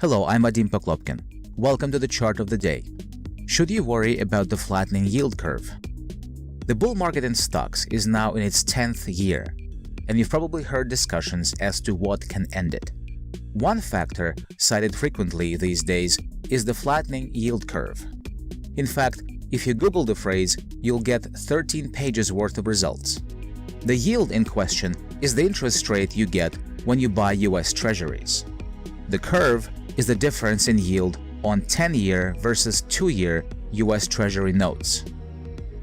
Hello, I'm Vadim Poklopkin. Welcome to the chart of the day. Should you worry about the flattening yield curve? The bull market in stocks is now in its 10th year, and you've probably heard discussions as to what can end it. One factor cited frequently these days is the flattening yield curve. In fact, if you Google the phrase, you'll get 13 pages worth of results. The yield in question is the interest rate you get when you buy US Treasuries. The curve is the difference in yield on 10-year versus 2-year US Treasury notes.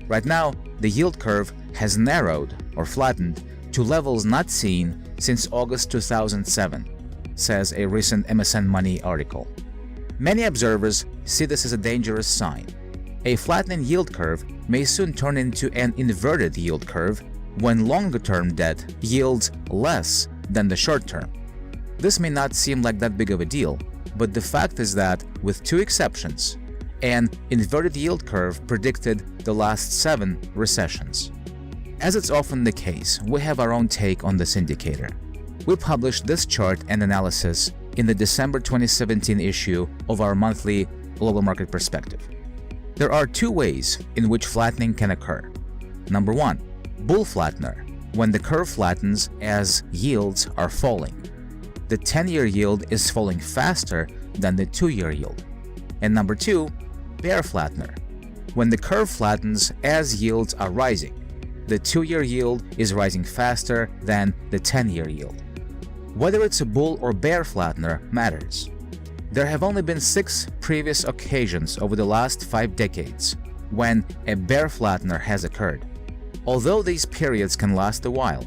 Right now, the yield curve has narrowed or flattened to levels not seen since August 2007, says a recent MSN Money article. Many observers see this as a dangerous sign. A flattening yield curve may soon turn into an inverted yield curve when longer-term debt yields less than the short-term. This may not seem like that big of a deal, but the fact is that, with two exceptions, an inverted yield curve predicted the last 7 recessions. As it's often the case, we have our own take on this indicator. We published this chart and analysis in the December 2017 issue of our monthly Global Market Perspective. There are 2 ways in which flattening can occur. Number 1, bull flattener, when the curve flattens as yields are falling. The 10-year yield is falling faster than the 2-year yield. And number 2, bear flattener, when the curve flattens as yields are rising. The 2-year yield is rising faster than the 10-year yield. Whether it's a bull or bear flattener matters. There have only been 6 previous occasions over the last 5 decades when a bear flattener has occurred. Although these periods can last a while,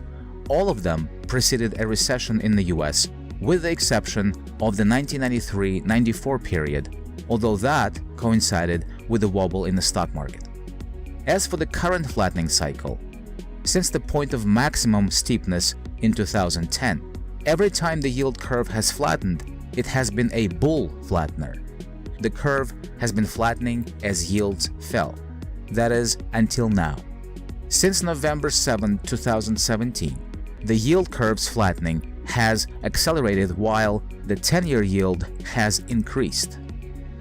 all of them preceded a recession in the US, with the exception of the 1993-94 period, although that coincided with a wobble in the stock market. As for the current flattening cycle, since the point of maximum steepness in 2010, every time the yield curve has flattened, it has been a bull flattener. The curve has been flattening as yields fell. That is, until now. Since November 7, 2017, the yield curve's flattening has accelerated while the 10-year yield has increased.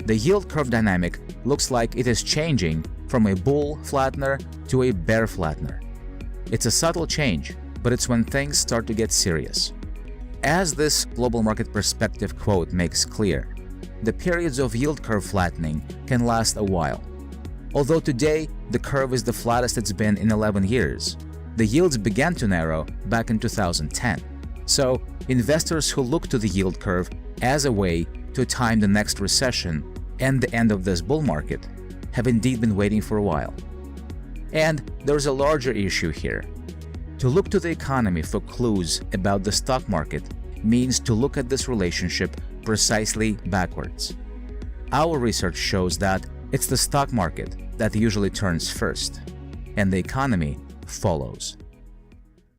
The yield curve dynamic looks like it is changing from a bull flattener to a bear flattener. It's a subtle change, but it's when things start to get serious. As this Global Market Perspective quote makes clear, the periods of yield curve flattening can last a while. Although today the curve is the flattest it's been in 11 years, the yields began to narrow back in 2010. So, investors who look to the yield curve as a way to time the next recession and the end of this bull market have indeed been waiting for a while. And there's a larger issue here. To look to the economy for clues about the stock market means to look at this relationship precisely backwards. Our research shows that it's the stock market that usually turns first, and the economy follows.